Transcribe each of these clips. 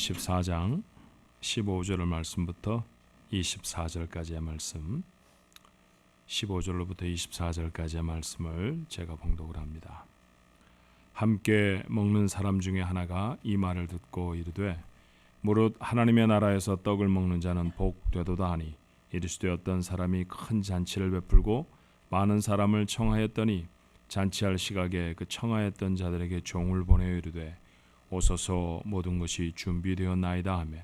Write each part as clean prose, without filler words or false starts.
14장 15절 말씀부터 24절까지의 말씀, 15절로부터 24절까지의 말씀을 제가 봉독을 합니다. 함께 먹는 사람 중에 하나가 이 말을 듣고 이르되 무릇 하나님의 나라에서 떡을 먹는 자는 복되도다 하니, 이르시되 어떤 사람이 큰 잔치를 베풀고 많은 사람을 청하였더니 잔치할 시각에 그 청하였던 자들에게 종을 보내어 이르되 오소서 모든 것이 준비되었나이다 하며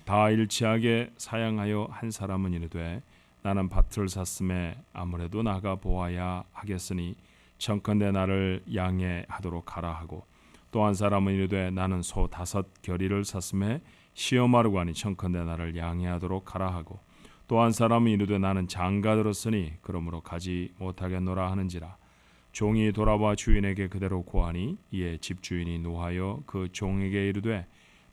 다 일치하게 사양하여 한 사람은 이르되 나는 밭을 샀음에 아무래도 나가 보아야 하겠으니 청컨대 나를 양해하도록 하라 하고, 또 한 사람은 이르되 나는 소 5겨리를 샀음에 시험하려고 하니 청컨대 나를 양해하도록 하라 하고, 또 한 사람은 이르되 나는 장가 들었으니 그러므로 가지 못하겠노라 하는지라. 종이 돌아와 주인에게 그대로 고하니 이에 집주인이 노하여 그 종에게 이르되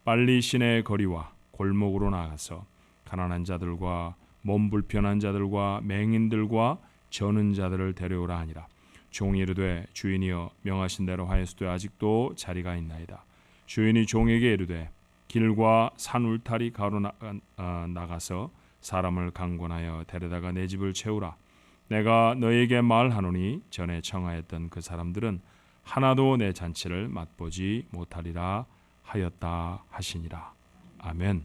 빨리 시내의 거리와 골목으로 나가서 가난한 자들과 몸 불편한 자들과 맹인들과 저는 자들을 데려오라 하니라. 종이 이르되 주인이여 명하신 대로 하였으되 아직도 자리가 있나이다. 주인이 종에게 이르되 길과 산 울타리 가로 나가서 사람을 강권하여 데려다가 내 집을 채우라. 내가 너에게 말하노니 전에 청하였던 그 사람들은 하나도 내 잔치를 맛보지 못하리라 하였다 하시니라. 아멘.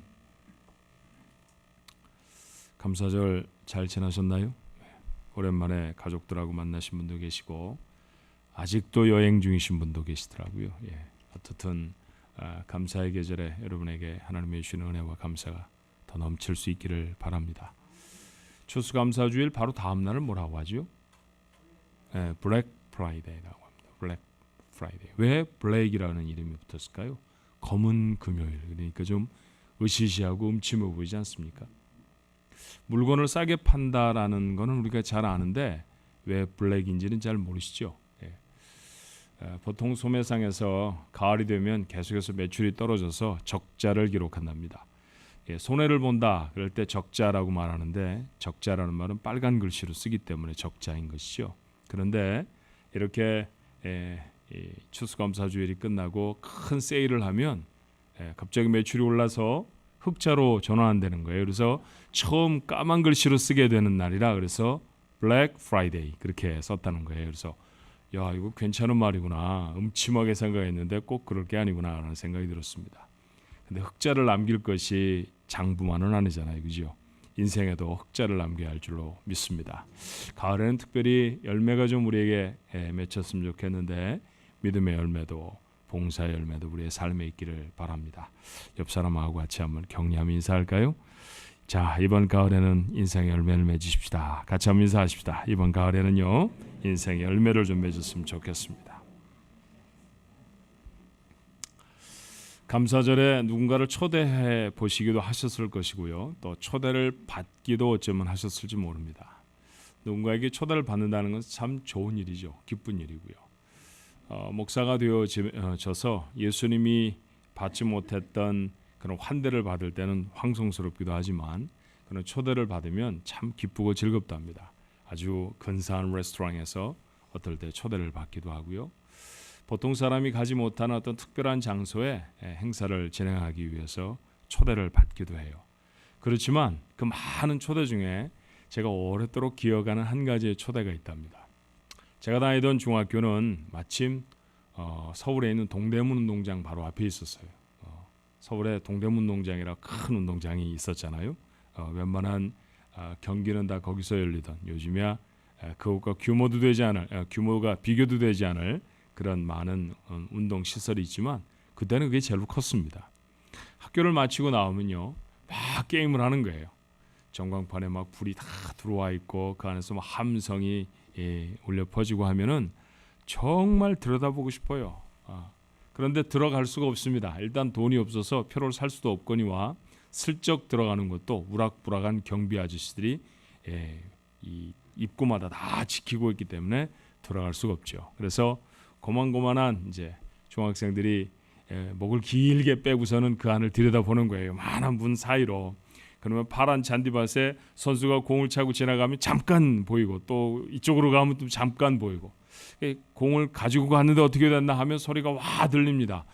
감사절 잘 지나셨나요? 오랜만에 가족들하고 만나신 분도 계시고 아직도 여행 중이신 분도 계시더라고요. 어떻든 감사의 계절에 여러분에게 하나님의 주시는 은혜와 감사가 더 넘칠 수 있기를 바랍니다. 추수감사주일 바로 다음 날은 뭐라고 하죠? 블랙 프라이데이라고 합니다. 블랙 프라이데이. 왜 블랙이라는 이름이 붙었을까요? 검은 금요일. 그러니까 좀 으시시하고 음침해 보이지 않습니까? 물건을 싸게 판다라는 거는 우리가 잘 아는데 왜 블랙인지는 잘 모르시죠? 보통 소매상에서 가을이 되면 계속해서 매출이 떨어져서 적자를 기록한답니다. 손해를 본다 그럴 때 적자라고 말하는데, 적자라는 말은 빨간 글씨로 쓰기 때문에 적자인 것이죠. 그런데 이렇게 추수감사주일이 끝나고 큰 세일을 하면 갑자기 매출이 올라서 흑자로 전환되는 거예요. 그래서 처음 까만 글씨로 쓰게 되는 날이라 그래서 블랙 프라이데이 그렇게 썼다는 거예요. 그래서 야, 이거 괜찮은 말이구나, 음침하게 생각했는데 꼭 그럴 게 아니구나 라는 생각이 들었습니다. 근데 흑자를 남길 것이 장부만은 아니잖아요, 그죠? 인생에도 흑자를 남겨야 할 줄로 믿습니다. 가을에는 특별히 열매가 좀 우리에게 맺혔으면 좋겠는데 믿음의 열매도 봉사의 열매도 우리의 삶에 있기를 바랍니다. 옆 사람하고 같이 한번 격려하며 인사할까요? 자, 이번 가을에는 인생의 열매를 맺으십시다. 같이 한번 인사하십시다. 이번 가을에는요, 인생의 열매를 좀 맺었으면 좋겠습니다. 감사절에 누군가를 초대해 보시기도 하셨을 것이고요. 또 초대를 받기도 어쩌면 하셨을지 모릅니다. 누군가에게 초대를 받는다는 것은 참 좋은 일이죠. 기쁜 일이고요. 목사가 되어져서 예수님이 받지 못했던 그런 환대를 받을 때는 황송스럽기도 하지만 그런 초대를 받으면 참 기쁘고 즐겁답니다. 아주 근사한 레스토랑에서 어떨 때 초대를 받기도 하고요. 보통 사람이 가지 못하는 어떤 특별한 장소에 행사를 진행하기 위해서 초대를 받기도 해요. 그렇지만 그 많은 초대 중에 제가 오랫도록 기억하는 한 가지의 초대가 있답니다. 제가 다니던 중학교는 마침 서울에 있는 동대문 운동장 바로 앞에 있었어요. 서울에 동대문 운동장이라 큰 운동장이 있었잖아요. 웬만한 경기는 다 거기서 열리던, 요즘이야 그것과 규모가 비교도 되지 않을 그런 많은 운동 시설이 있지만 그때는 그게 제일 컸습니다. 학교를 마치고 나오면요, 막 게임을 하는 거예요. 전광판에 막 불이 다 들어와 있고 그 안에서 막 함성이 울려 퍼지고 하면은 정말 들여다보고 싶어요. 그런데 들어갈 수가 없습니다. 일단 돈이 없어서 표를 살 수도 없거니와 슬쩍 들어가는 것도 우락부락한 경비 아저씨들이 이 입구마다 다 지키고 있기 때문에 들어갈 수가 없죠. 그래서 고만고만한 이제 중학생들이 목을 길게 빼고서는 그 안을 들여다보는 거예요. 많은 문 사이로. 그러면 파란 잔디밭에 선수가 공을 차고 지나가면 잠깐 보이고, 또 이쪽으로 가면 또 잠깐 보이고, 공을 가지고 갔는데 어떻게 됐나 하면 소리가 와 들립니다.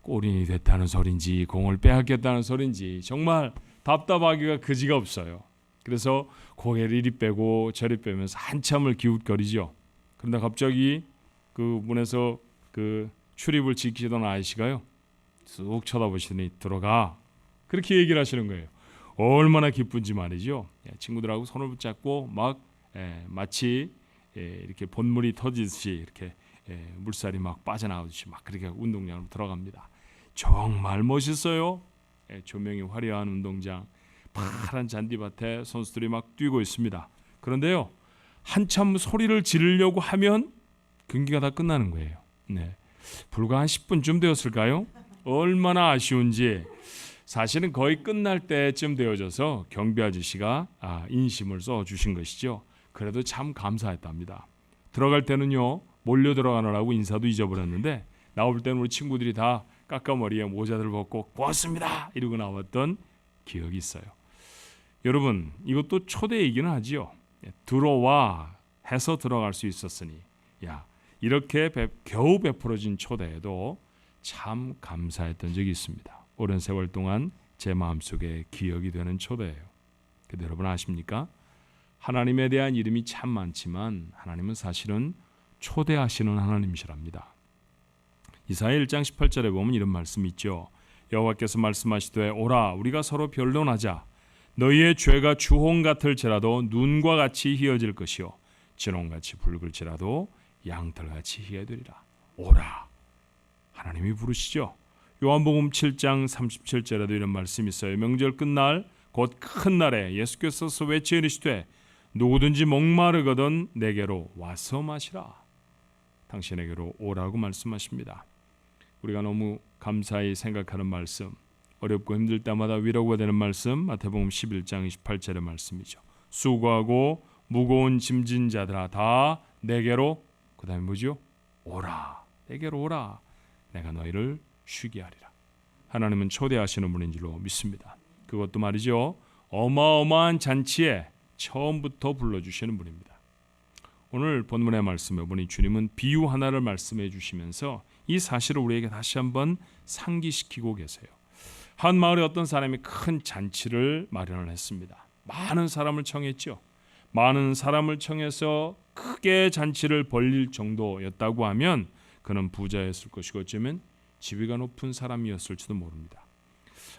골인이 됐다는 소린지 공을 빼앗겼다는 소린지 정말 답답하기가 그지가 없어요. 그래서 고개를 이리 빼고 저리 빼면서 한참을 기웃거리죠. 그런데 갑자기 그 문에서 그 출입을 지키던 아저씨가요, 쑥 쳐다보시더니 들어가, 그렇게 얘기를 하시는 거예요. 얼마나 기쁜지 말이죠. 친구들하고 손을 붙잡고 막 마치 이렇게 본물이 터지듯이 이렇게 물살이 막 빠져나오듯이 막 그렇게 운동장으로 들어갑니다. 정말 멋있어요. 조명이 화려한 운동장, 파란 잔디밭에 선수들이 막 뛰고 있습니다. 그런데요, 한참 소리를 지르려고 하면 경기가 다 끝나는 거예요. 불과 한 10분쯤 되었을까요? 얼마나 아쉬운지. 사실은 거의 끝날 때쯤 되어져서 경비 아저씨가 인심을 써주신 것이죠. 그래도 참 감사했답니다. 들어갈 때는요, 몰려 들어가느라고 인사도 잊어버렸는데 나올 때는 우리 친구들이 다 깎아머리에 모자들 벗고 고맙습니다 이러고 나왔던 기억이 있어요. 여러분, 이것도 초대이기는 하지요. 들어와 해서 들어갈 수 있었으니 이렇게 겨우 베풀어진 초대에도 참 감사했던 적이 있습니다. 오랜 세월 동안 제 마음속에 기억이 되는 초대예요. 근데 여러분 아십니까? 하나님에 대한 이름이 참 많지만 하나님은 사실은 초대하시는 하나님이시랍니다. 이사야 1장 18절에 보면 이런 말씀이 있죠. 여호와께서 말씀하시되 오라 우리가 서로 변론하자. 너희의 죄가 주홍 같을지라도 눈과 같이 희어질 것이요 진홍같이 붉을지라도 양털같이 희어되리라. 오라. 하나님이 부르시죠. 요한복음 7장 37절에도 이런 말씀이 있어요. 명절 끝날 곧 큰 날에 예수께서 외쳐 이르시되 누구든지 목마르거든 내게로 와서 마시라. 당신에게로 오라고 말씀하십니다. 우리가 너무 감사히 생각하는 말씀, 어렵고 힘들 때마다 위로가 되는 말씀, 마태복음 11장 28절의 말씀이죠. 수고하고 무거운 짐진 자들아 다 내게로, 그 다음에 뭐죠? 오라. 내게로 오라. 내가 너희를 쉬게 하리라. 하나님은 초대하시는 분인 줄로 믿습니다. 그것도 말이죠, 어마어마한 잔치에 처음부터 불러주시는 분입니다. 오늘 본문의 말씀에 보니 주님은 비유 하나를 말씀해 주시면서 이 사실을 우리에게 다시 한번 상기시키고 계세요. 한 마을에 어떤 사람이 큰 잔치를 마련을 했습니다. 많은 사람을 청했죠. 많은 사람을 청해서 크게 잔치를 벌릴 정도였다고 하면 그는 부자였을 것이고 어쩌면 지위가 높은 사람이었을지도 모릅니다.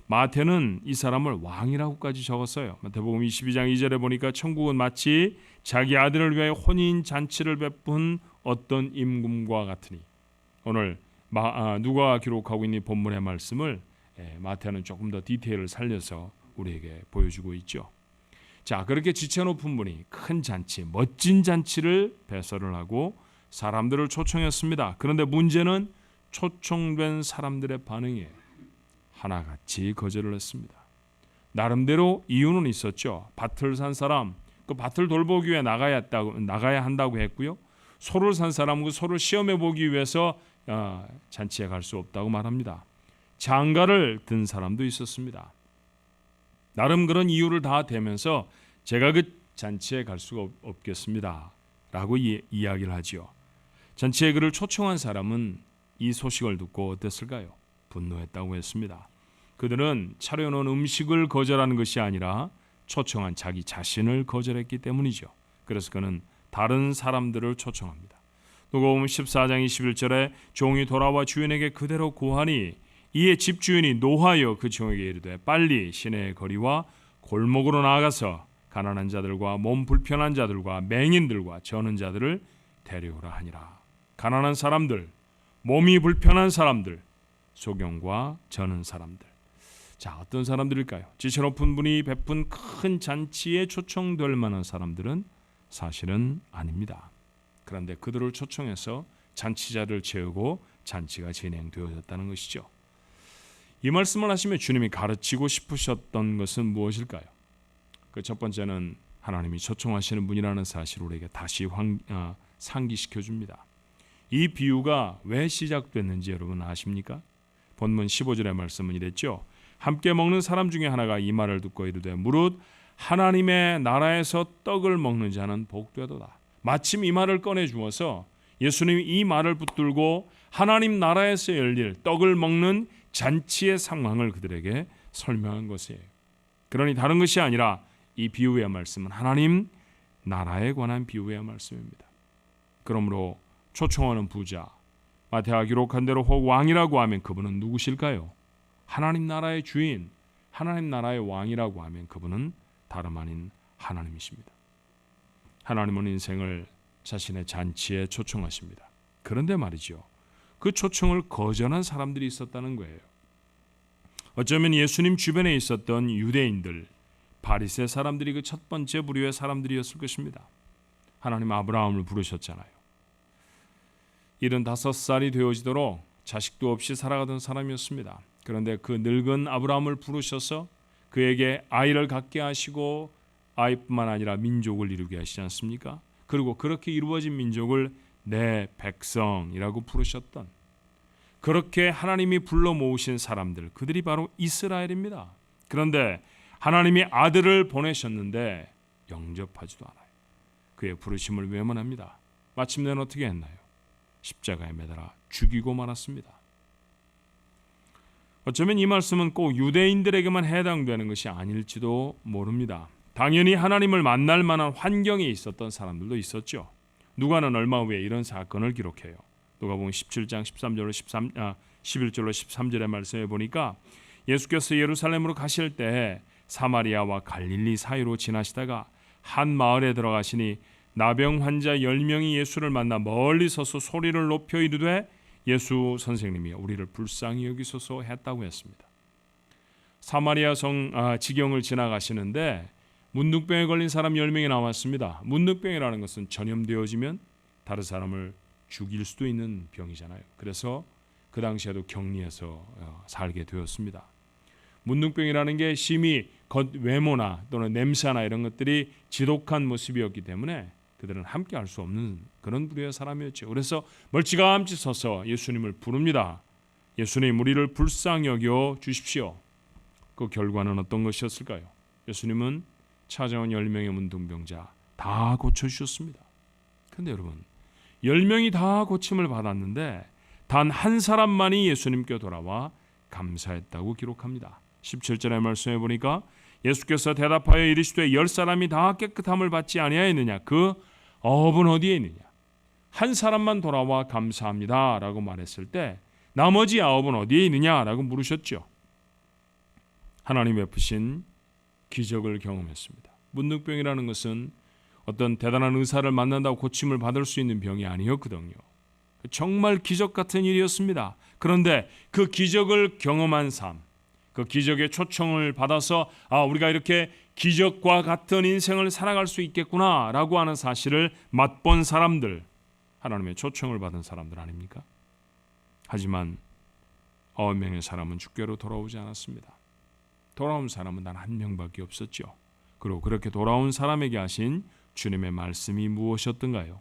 마태는 이 사람을 왕이라고까지 적었어요. 마태복음 22장 2절에 보니까 천국은 마치 자기 아들을 위하여 혼인 잔치를 베푼 어떤 임금과 같으니, 오늘 누가 기록하고 있는 본문의 말씀을 마태는 조금 더 디테일을 살려서 우리에게 보여주고 있죠. 자, 그렇게 지체 높은 분이 큰 잔치, 멋진 잔치를 배설을 하고 사람들을 초청했습니다. 그런데 문제는 초청된 사람들의 반응이에요. 하나같이 거절을 했습니다. 나름대로 이유는 있었죠. 밭을 산 사람, 그 밭을 돌보기 위해 나가야 한다고 했고요. 소를 산 사람은 그 소를 시험해 보기 위해서 잔치에 갈 수 없다고 말합니다. 장가를 든 사람도 있었습니다. 나름 그런 이유를 다 대면서 제가 그 잔치에 갈 수가 없겠습니다 라고 이야기를 하지요. 잔치에 그를 초청한 사람은 이 소식을 듣고 어땠을까요? 분노했다고 했습니다. 그들은 차려놓은 음식을 거절하는 것이 아니라 초청한 자기 자신을 거절했기 때문이죠. 그래서 그는 다른 사람들을 초청합니다. 누가복음 14장 21절에 종이 돌아와 주인에게 그대로 고하니 이에 집주인이 노하여 그 종에게 이르되 빨리 시내의 거리와 골목으로 나아가서 가난한 자들과 몸 불편한 자들과 맹인들과 저는 자들을 데려오라 하니라. 가난한 사람들, 몸이 불편한 사람들, 소경과 저는 사람들. 자, 어떤 사람들일까요? 지체 높은 분이 베푼 큰 잔치에 초청될 만한 사람들은 사실은 아닙니다. 그런데 그들을 초청해서 잔치자를 채우고 잔치가 진행되어졌다는 것이죠. 이 말씀을 하시며 주님이 가르치고 싶으셨던 것은 무엇일까요? 그 첫 번째는 하나님이 초청하시는 분이라는 사실을 우리에게 다시 상기시켜 줍니다. 이 비유가 왜 시작됐는지 여러분 아십니까? 본문 15절의 말씀은 이랬죠. 함께 먹는 사람 중에 하나가 이 말을 듣고 이르되 무릇 하나님의 나라에서 떡을 먹는 자는 복되도다. 마침 이 말을 꺼내 주어서 예수님이 이 말을 붙들고 하나님 나라에서 열릴 떡을 먹는 잔치의 상황을 그들에게 설명한 것이에요. 그러니 다른 것이 아니라 이 비유의 말씀은 하나님 나라에 관한 비유의 말씀입니다. 그러므로 초청하는 부자, 마태가 기록한 대로 혹 왕이라고 하면 그분은 누구실까요? 하나님 나라의 주인, 하나님 나라의 왕이라고 하면 그분은 다름 아닌 하나님이십니다. 하나님은 인생을 자신의 잔치에 초청하십니다. 그런데 말이죠, 그 초청을 거절한 사람들이 있었다는 거예요. 어쩌면 예수님 주변에 있었던 유대인들, 바리새 사람들이 그 첫 번째 부류의 사람들이었을 것입니다. 하나님 아브라함을 부르셨잖아요. 75살이 되어지도록 자식도 없이 살아가던 사람이었습니다. 그런데 그 늙은 아브라함을 부르셔서 그에게 아이를 갖게 하시고 아이뿐만 아니라 민족을 이루게 하시지 않습니까? 그리고 그렇게 이루어진 민족을 내 백성이라고 부르셨던, 그렇게 하나님이 불러 모으신 사람들, 그들이 바로 이스라엘입니다. 그런데 하나님이 아들을 보내셨는데 영접하지도 않아요. 그의 부르심을 외면합니다. 마침내는 어떻게 했나요? 십자가에 매달아 죽이고 말았습니다. 어쩌면 이 말씀은 꼭 유대인들에게만 해당되는 것이 아닐지도 모릅니다. 당연히 하나님을 만날 만한 환경에 있었던 사람들도 있었죠. 누가는 얼마 후에 이런 사건을 기록해요. 누가복음 17장 11절로 13절의 말씀에 보니까 예수께서 예루살렘으로 가실 때 사마리아와 갈릴리 사이로 지나시다가 한 마을에 들어가시니 나병 환자 10명이 예수를 만나 멀리 서서 소리를 높여 이르되 예수 선생님이 우리를 불쌍히 여기소서 했다고 했습니다. 사마리아 성 지경을 지나가시는데 문둥병에 걸린 사람 10명이 나왔습니다. 문둥병이라는 것은 전염되어지면 다른 사람을 죽일 수도 있는 병이잖아요. 그래서 그 당시에도 격리해서 살게 되었습니다. 문둥병이라는 게 심히 겉외모나 또는 냄새나 이런 것들이 지독한 모습이었기 때문에 그들은 함께 할 수 없는 그런 부류의 사람이었죠. 그래서 멀찌감치 서서 예수님을 부릅니다. 예수님, 우리를 불쌍히 여겨 주십시오. 그 결과는 어떤 것이었을까요? 예수님은 찾아온 10명의 문둥병자 다 고쳐주셨습니다. 그런데 여러분, 10명이 다 고침을 받았는데 단 한 사람만이 예수님께 돌아와 감사했다고 기록합니다. 17절의 말씀에 보니까 예수께서 대답하여 이르시되 10사람이 다 깨끗함을 받지 아니하였느냐? 그 업은 어디에 있느냐? 한 사람만 돌아와 감사합니다 라고 말했을 때 나머지 9은 어디에 있느냐라고 물으셨죠. 하나님 베푸신 기적을 경험했습니다. 문둥병이라는 것은 어떤 대단한 의사를 만난다고 고침을 받을 수 있는 병이 아니었거든요. 정말 기적 같은 일이었습니다. 그런데 그 기적을 경험한 삶, 그 기적의 초청을 받아서 우리가 이렇게 기적과 같은 인생을 살아갈 수 있겠구나라고 하는 사실을 맛본 사람들, 하나님의 초청을 받은 사람들 아닙니까? 하지만 9명의 사람은 주께로 돌아오지 않았습니다. 돌아온 사람은 단 한 명밖에 없었죠. 그리고 그렇게 돌아온 사람에게 하신 주님의 말씀이 무엇이었던가요?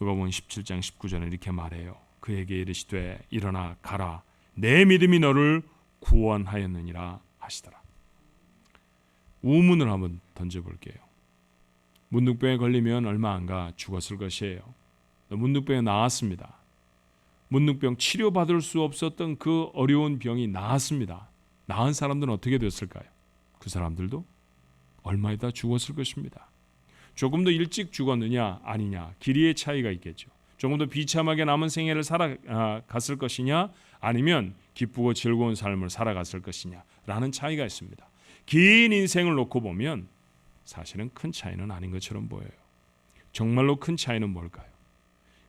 누가복음 17장 19절에 이렇게 말해요. 그에게 이르시되 일어나 가라, 내 믿음이 너를 구원하였느니라 하시더라. 우문을 한번 던져볼게요. 문둥병에 걸리면 얼마 안 가 죽었을 것이에요. 문둥병에 나았습니다. 문둥병 치료받을 수 없었던 그 어려운 병이 나았습니다. 나은 사람들은 어떻게 됐을까요? 그 사람들도 얼마 있다 죽었을 것입니다. 조금 더 일찍 죽었느냐 아니냐 길이의 차이가 있겠죠. 조금 더 비참하게 남은 생애를 살아갔을 것이냐 아니면 기쁘고 즐거운 삶을 살아갔을 것이냐 라는 차이가 있습니다. 긴 인생을 놓고 보면 사실은 큰 차이는 아닌 것처럼 보여요. 정말로 큰 차이는 뭘까요?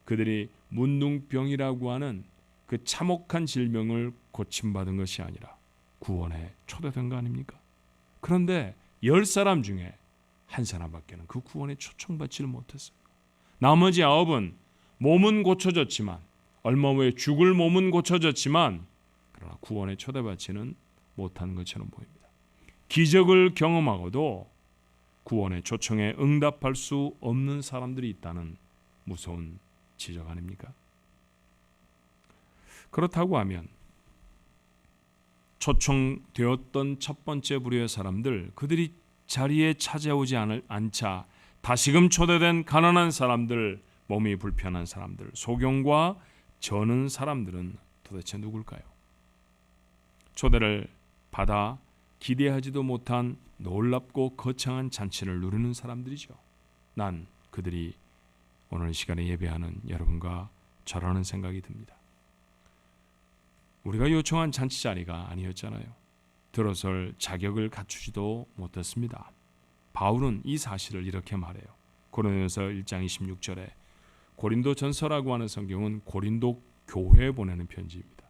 그들이 문둥병이라고 하는 그 참혹한 질병을 고침받은 것이 아니라 구원에 초대된 거 아닙니까? 그런데 10사람 중에 한 사람밖에는 그 구원에 초청받지를 못했어요. 나머지 9은 몸은 고쳐졌지만, 얼마 후에 죽을 몸은 고쳐졌지만 그러나 구원에 초대받지는 못한 것처럼 보입니다. 기적을 경험하고도 구원의 초청에 응답할 수 없는 사람들이 있다는 무서운 지적 아닙니까? 그렇다고 하면 초청되었던 첫 번째 부류의 사람들, 그들이 자리에 찾아오지 않자 다시금 초대된 가난한 사람들, 몸이 불편한 사람들, 소경과 저는 사람들은 도대체 누굴까요? 초대를 받아 기대하지도 못한 놀랍고 거창한 잔치를 누리는 사람들이죠. 난 그들이 오늘 시간에 예배하는 여러분과 저라는 생각이 듭니다. 우리가 요청한 잔치 자리가 아니었잖아요. 들어설 자격을 갖추지도 못했습니다. 바울은 이 사실을 이렇게 말해요. 고린도전서 1장 26절에 고린도 전서라고 하는 성경은 고린도 교회에 보내는 편지입니다.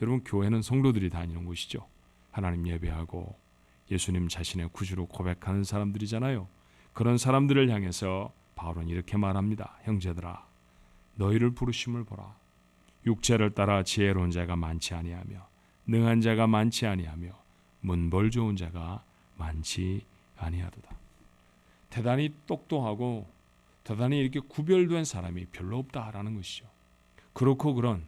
여러분, 교회는 성도들이 다니는 곳이죠. 하나님 예배하고 예수님 자신의 구주로 고백하는 사람들이잖아요. 그런 사람들을 향해서 바울은 이렇게 말합니다. 형제들아, 너희를 부르심을 보라. 육체를 따라 지혜로운 자가 많지 아니하며 능한 자가 많지 아니하며 문벌 좋은 자가 많지 아니하도다. 대단히 똑똑하고 대단히 이렇게 구별된 사람이 별로 없다라는 것이죠. 그렇고 그런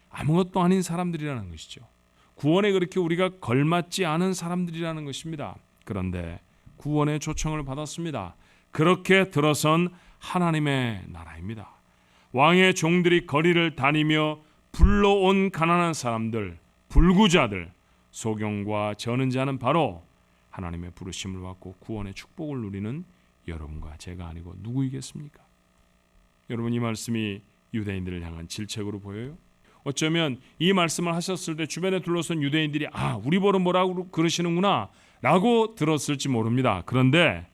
아무것도 아닌 사람들이라는 것이죠. 구원에 그렇게 우리가 걸맞지 않은 사람들이라는 것입니다. 그런데 구원의 초청을 받았습니다. 그렇게 들어선 하나님의 나라입니다. 왕의 종들이 거리를 다니며 불러온 가난한 사람들, 불구자들, 소경과 저는 자는 바로 하나님의 부르심을 받고 구원의 축복을 누리는 여러분과 제가 아니고 누구이겠습니까? 여러분, 이 말씀이 유대인들을 향한 질책으로 보여요? 어쩌면 이 말씀을 하셨을 때 주변에 둘러선 유대인들이 우리 보러 뭐라고 그러시는구나 라고 들었을지 모릅니다. 그런데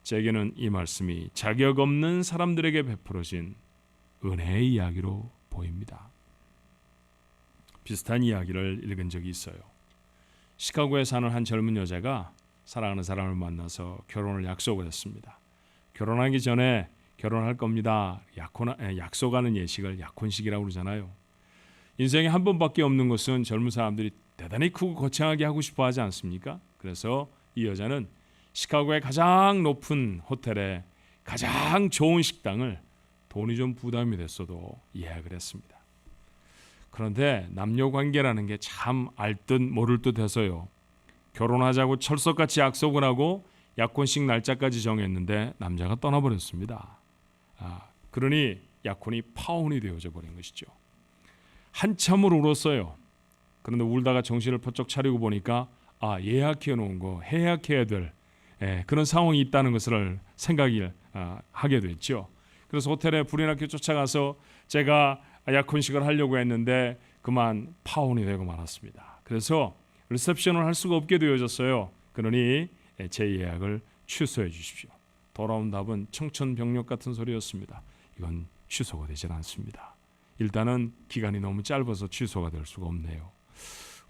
제게는 이 말씀이 자격 없는 사람들에게 베풀어진 은혜의 이야기로 보입니다. 비슷한 이야기를 읽은 적이 있어요. 시카고에 사는 한 젊은 여자가 사랑하는 사람을 만나서 결혼을 약속을 했습니다. 결혼하기 전에 결혼할 겁니다. 약속하는 예식을 약혼식이라고 그러잖아요. 인생에 한 번밖에 없는 것은 젊은 사람들이 대단히 크고 거창하게 하고 싶어 하지 않습니까? 그래서 이 여자는 시카고의 가장 높은 호텔에 가장 좋은 식당을 돈이 좀 부담이 됐어도 예약을 했습니다. 그런데 남녀 관계라는 게 참 알 듯 모를 듯 해서요. 결혼하자고 철석같이 약속을 하고 약혼식 날짜까지 정했는데 남자가 떠나버렸습니다. 그러니 약혼이 파혼이 되어져 버린 것이죠. 한참을 울었어요. 그런데 울다가 정신을 번쩍 차리고 보니까 예약해 놓은 거 해약해야 될 그런 상황이 있다는 것을 생각을 하게 됐죠. 그래서 호텔에 불이 나게 쫓아가서 제가 약혼식을 하려고 했는데 그만 파혼이 되고 말았습니다. 그래서 리셉션을 할 수가 없게 되어졌어요. 그러니 제 예약을 취소해 주십시오. 돌아온 답은 청천벽력 같은 소리였습니다. 이건 취소가 되질 않습니다. 일단은 기간이 너무 짧아서 취소가 될 수가 없네요.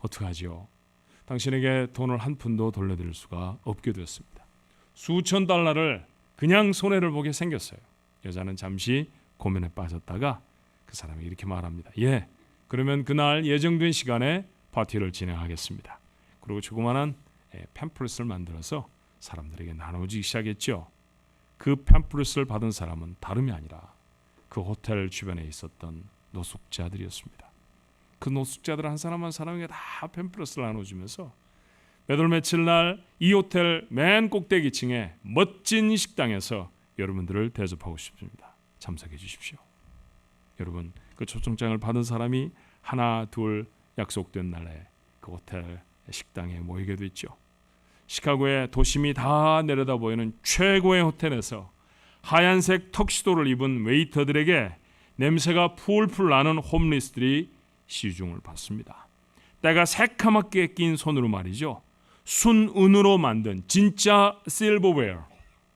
어떡하지요? 당신에게 돈을 한 푼도 돌려드릴 수가 없게 됐습니다. 수천 달러를 그냥 손해를 보게 생겼어요. 여자는 잠시 고민에 빠졌다가 그 사람이 이렇게 말합니다. 그러면 그날 예정된 시간에 파티를 진행하겠습니다. 그리고 조그마한 팸플릿을 만들어서 사람들에게 나누기 시작했죠. 그 팸플릿을 받은 사람은 다름이 아니라 그 호텔 주변에 있었던 노숙자들이었습니다. 그 노숙자들 한 사람 한 사람에게 다 팸플릿을 나눠주면서 몇 월 며칠 날 이 호텔 맨 꼭대기층에 멋진 식당에서 여러분들을 대접하고 싶습니다. 참석해 주십시오. 여러분, 그 초청장을 받은 사람이 하나 둘 약속된 날에 그 호텔 식당에 모이게 됐죠. 시카고의 도심이 다 내려다 보이는 최고의 호텔에서 하얀색 턱시도를 입은 웨이터들에게 냄새가 풀풀 나는 홈리스들이 시중을 받습니다. 때가 새카맣게 낀 손으로 말이죠. 순은으로 만든 진짜 실버웨어,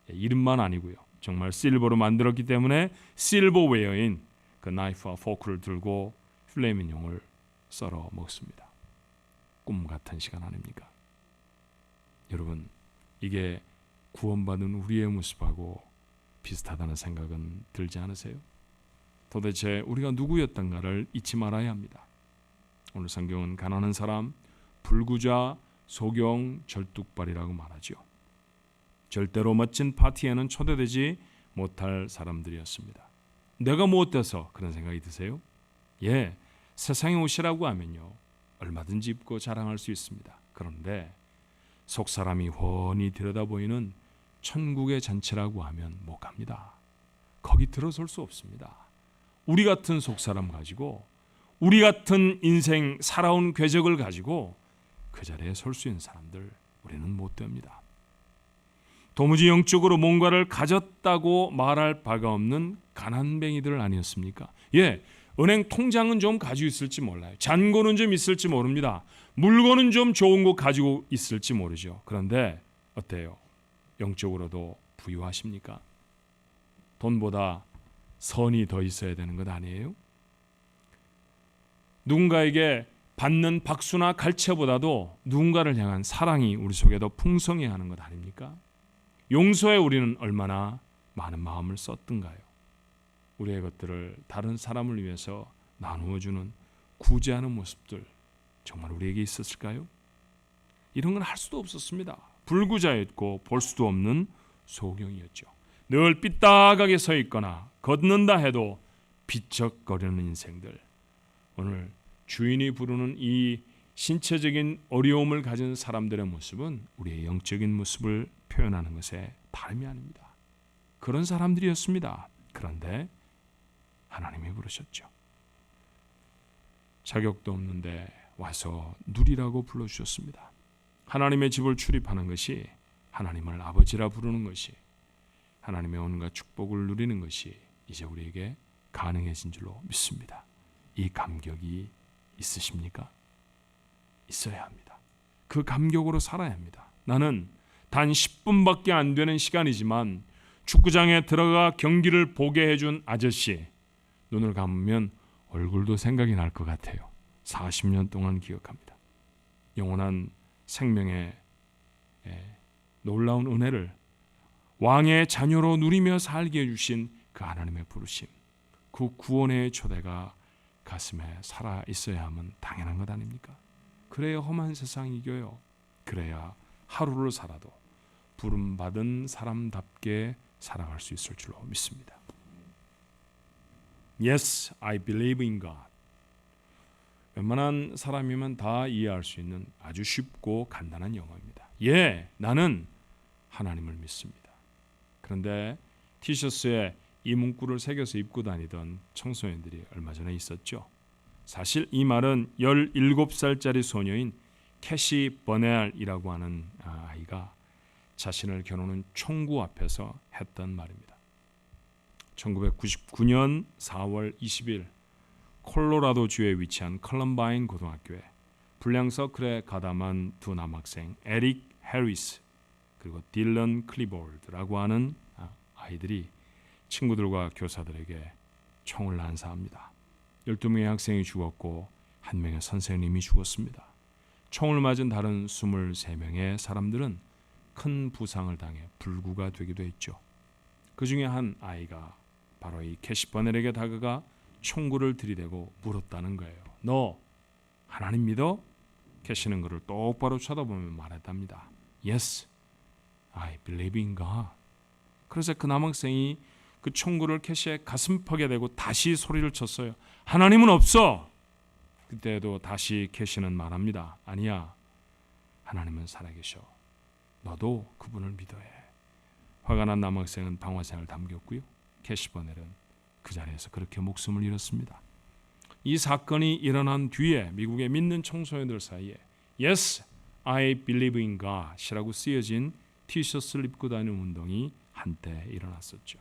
이름만 아니고요. 정말 실버로 만들었기 때문에 실버웨어인 그 나이프와 포크를 들고 필레미뇽을 썰어 먹습니다. 꿈 같은 시간 아닙니까? 여러분, 이게 구원받은 우리의 모습하고 비슷하다는 생각은 들지 않으세요? 도대체 우리가 누구였던가를 잊지 말아야 합니다. 오늘 성경은 가난한 사람, 불구자, 소경, 절뚝발이라고 말하죠. 절대로 멋진 파티에는 초대되지 못할 사람들이었습니다. 내가 뭐 어때서 그런 생각이 드세요? 세상에 옷이라고 하면요, 얼마든지 입고 자랑할 수 있습니다. 그런데 속사람이 훤히 들여다보이는 천국의 잔치라고 하면 못 갑니다. 거기 들어설 수 없습니다. 우리 같은 속사람 가지고, 우리 같은 인생 살아온 궤적을 가지고 그 자리에 설 수 있는 사람들 우리는 못 됩니다. 도무지 영적으로 뭔가를 가졌다고 말할 바가 없는 가난뱅이들 아니었습니까? 예, 은행 통장은 좀 가지고 있을지 몰라요. 잔고는 좀 있을지 모릅니다. 물건은 좀 좋은 거 가지고 있을지 모르죠. 그런데 어때요? 영적으로도 부유하십니까? 돈보다 선이 더 있어야 되는 것 아니에요? 누군가에게 받는 박수나 갈채보다도 누군가를 향한 사랑이 우리 속에 더 풍성해야 하는 것 아닙니까? 용서에 우리는 얼마나 많은 마음을 썼던가요? 우리의 것들을 다른 사람을 위해서 나누어주는 구제하는 모습들 정말 우리에게 있었을까요? 이런 건 할 수도 없었습니다. 불구자였고 볼 수도 없는 소경이었죠. 늘 삐딱하게 서 있거나 걷는다 해도 비쩍거리는 인생들. 오늘 주인이 부르는 이 신체적인 어려움을 가진 사람들의 모습은 우리의 영적인 모습을 표현하는 것에 다름이 아닙니다. 그런 사람들이었습니다. 그런데 하나님이 부르셨죠. 자격도 없는데 와서 누리라고 불러주셨습니다. 하나님의 집을 출입하는 것이, 하나님을 아버지라 부르는 것이, 하나님의 온갖 축복을 누리는 것이 이제 우리에게 가능해진 줄로 믿습니다. 이 감격이 있으십니까? 있어야 합니다. 그 감격으로 살아야 합니다. 나는 단 10분밖에 안 되는 시간이지만 축구장에 들어가 경기를 보게 해준 아저씨, 눈을 감으면 얼굴도 생각이 날 것 같아요. 40년 동안 기억합니다. 영원한 생명의 놀라운 은혜를 왕의 자녀로 누리며 살게 해주신 그 하나님의 부르심, 그 구원의 초대가 가슴에 살아 있어야 함은 당연한 것 아닙니까? 그래야 험한 세상이 이겨요. 그래야 하루를 살아도 부름받은 사람답게 살아갈 수 있을 줄로 믿습니다. Yes, I believe in God. 웬만한 사람이면 다 이해할 수 있는 아주 쉽고 간단한 영어입니다. 예, 나는 하나님을 믿습니다. 그런데 티셔츠에 이 문구를 새겨서 입고 다니던 청소년들이 얼마 전에 있었죠. 사실 이 말은 17살짜리 소녀인 캐시 버넬이라고 하는 아이가 자신을 겨누는 총구 앞에서 했던 말입니다. 1999년 4월 20일 콜로라도주에 위치한 컬럼바인 고등학교에 불량서클에 가담한 두 남학생 에릭 해리스 그리고 딜런 클리볼드라고 하는 아이들이 친구들과 교사들에게 총을 난사합니다. 12명의 학생이 죽었고 1명의 선생님이 죽었습니다. 총을 맞은 다른 23명의 사람들은 큰 부상을 당해 불구가 되기도 했죠. 그 중에 한 아이가 바로 이 캐시 버넬에게 다가가 총구를 들이대고 물었다는 거예요. 너 하나님 믿어? 캐시는 그를 똑바로 쳐다보며 말했답니다. Yes, I believe in God. 그래서 그 남학생이 그 총구를 캐시의 가슴팍에 대고 다시 소리를 쳤어요. 하나님은 없어. 그때도 다시 캐시는 말합니다. 아니야, 하나님은 살아계셔. 너도 그분을 믿어야 해. 화가 난 남학생은 방화쇠를 담겼고요. 캐시 버넬은 그 자리에서 그렇게 목숨을 잃었습니다. 이 사건이 일어난 뒤에 미국의 믿는 청소년들 사이에 Yes, I believe in God이라고 쓰여진 티셔츠를 입고 다니는 운동이 한때 일어났었죠.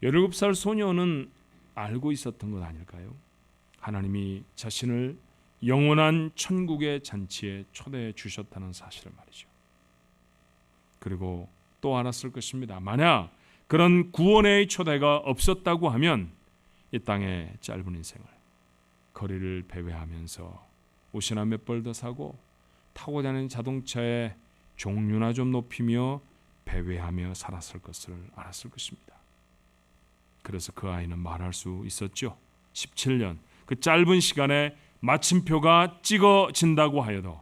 17살 소녀는 알고 있었던 것 아닐까요? 하나님이 자신을 영원한 천국의 잔치에 초대해 주셨다는 사실을 말이죠. 그리고 또 알았을 것입니다. 만약 그런 구원의 초대가 없었다고 하면 이 땅의 짧은 인생을 거리를 배회하면서 옷이나 몇 벌 더 사고 타고 다니는 자동차의 종류나 좀 높이며 배회하며 살았을 것을 알았을 것입니다. 그래서 그 아이는 말할 수 있었죠. 17년 그 짧은 시간에 마침표가 찍어진다고 하여도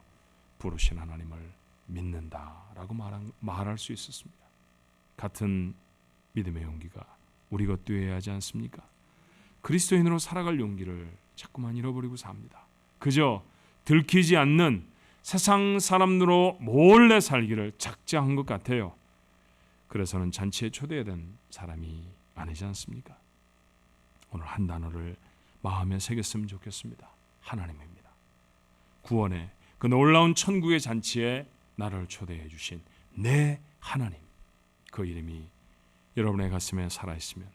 부르신 하나님을 믿는다라고 말할 수 있었습니다. 같은 믿음의 용기가 우리 것도 해야 하지 않습니까? 그리스도인으로 살아갈 용기를 자꾸만 잃어버리고 삽니다. 그저 들키지 않는 세상 사람으로 몰래 살기를 작정한 것 같아요. 그래서는 잔치에 초대된 사람이 아니지 않습니까? 오늘 한 단어를 마음에 새겼으면 좋겠습니다. 하나님입니다. 구원의 그 놀라운 천국의 잔치에 나를 초대해 주신 내 하나님, 그 이름이 여러분의 가슴에 살아있으면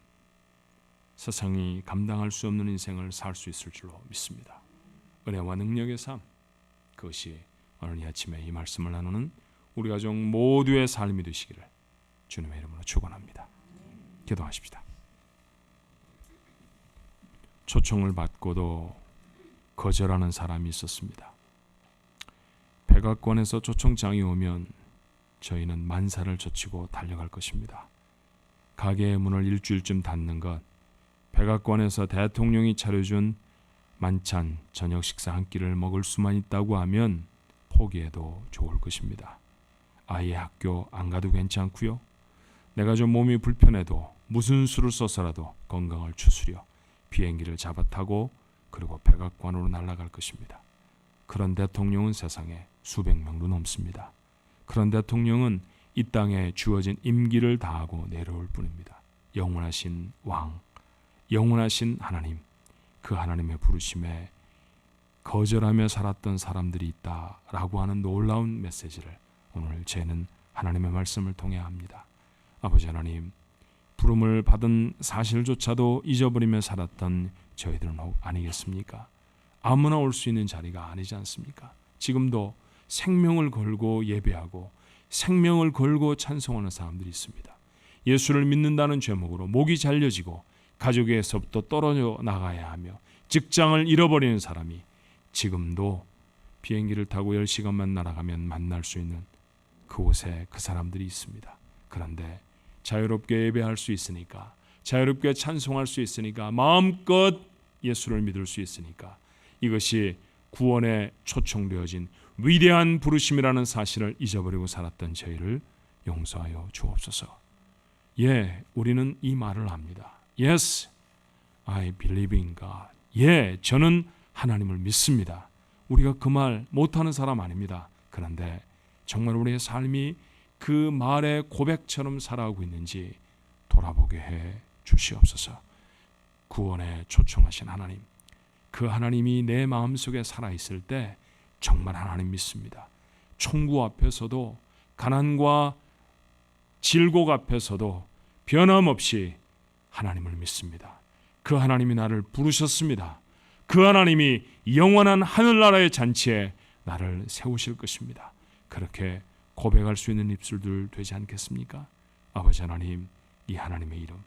세상이 감당할 수 없는 인생을 살 수 있을 줄로 믿습니다. 은혜와 능력의 삶, 그것이 오늘 이 아침에 이 말씀을 나누는 우리 가족 모두의 삶이 되시기를 주님의 이름으로 축원합니다. 기도하십시다. 초청을 받고도 거절하는 사람이 있었습니다. 백악관에서 초청장이 오면 저희는 만사를 젖히고 달려갈 것입니다. 가게의 문을 일주일쯤 닫는 것, 백악관에서 대통령이 차려준 만찬 저녁 식사 한 끼를 먹을 수만 있다고 하면 포기해도 좋을 것입니다. 아이의 학교 안 가도 괜찮고요. 내가 좀 몸이 불편해도 무슨 수를 써서라도 건강을 추스려 비행기를 잡아타고 그리고 백악관으로 날아갈 것입니다. 그런 대통령은 세상에 수백 명도 넘습니다. 그런 대통령은 이 땅에 주어진 임기를 다하고 내려올 뿐입니다. 영원하신 왕, 영원하신 하나님, 그 하나님의 부르심에 거절하며 살았던 사람들이 있다라고 하는 놀라운 메시지를 오늘 저는 하나님의 말씀을 통해 합니다. 아버지 하나님, 부름을 받은 사실조차도 잊어버리며 살았던 저희들은 혹 아니겠습니까? 아무나 올 수 있는 자리가 아니지 않습니까? 지금도 생명을 걸고 예배하고 생명을 걸고 찬송하는 사람들이 있습니다. 예수를 믿는다는 제목으로 목이 잘려지고 가족에서부터 떨어져 나가야 하며 직장을 잃어버리는 사람이 지금도 비행기를 타고 10시간만 날아가면 만날 수 있는 그곳에 그 사람들이 있습니다. 그런데 자유롭게 예배할 수 있으니까, 자유롭게 찬송할 수 있으니까, 마음껏 예수를 믿을 수 있으니까 이것이 구원에 초청되어진 위대한 부르심이라는 사실을 잊어버리고 살았던 저희를 용서하여 주옵소서. 예, 우리는 이 말을 합니다. Yes, I believe in God. 예, 저는 하나님을 믿습니다. 우리가 그 말 못하는 사람 아닙니다. 그런데 정말 우리의 삶이 그 말의 고백처럼 살아가고 있는지 돌아보게 해 주시옵소서. 구원에 초청하신 하나님, 그 하나님이 내 마음속에 살아있을 때 정말 하나님 믿습니다. 총구 앞에서도 가난과 질곡 앞에서도 변함없이 하나님을 믿습니다. 그 하나님이 나를 부르셨습니다. 그 하나님이 영원한 하늘나라의 잔치에 나를 세우실 것입니다. 그렇게 고백할 수 있는 입술들 되지 않겠습니까? 아버지 하나님, 이 하나님의 이름,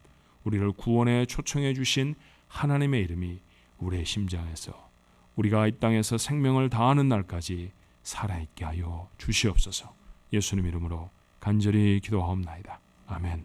우리를 구원에 초청해 주신 하나님의 이름이 우리의 심장에서 우리가 이 땅에서 생명을 다하는 날까지 살아있게 하여 주시옵소서. 예수님 이름으로 간절히 기도하옵나이다. 아멘.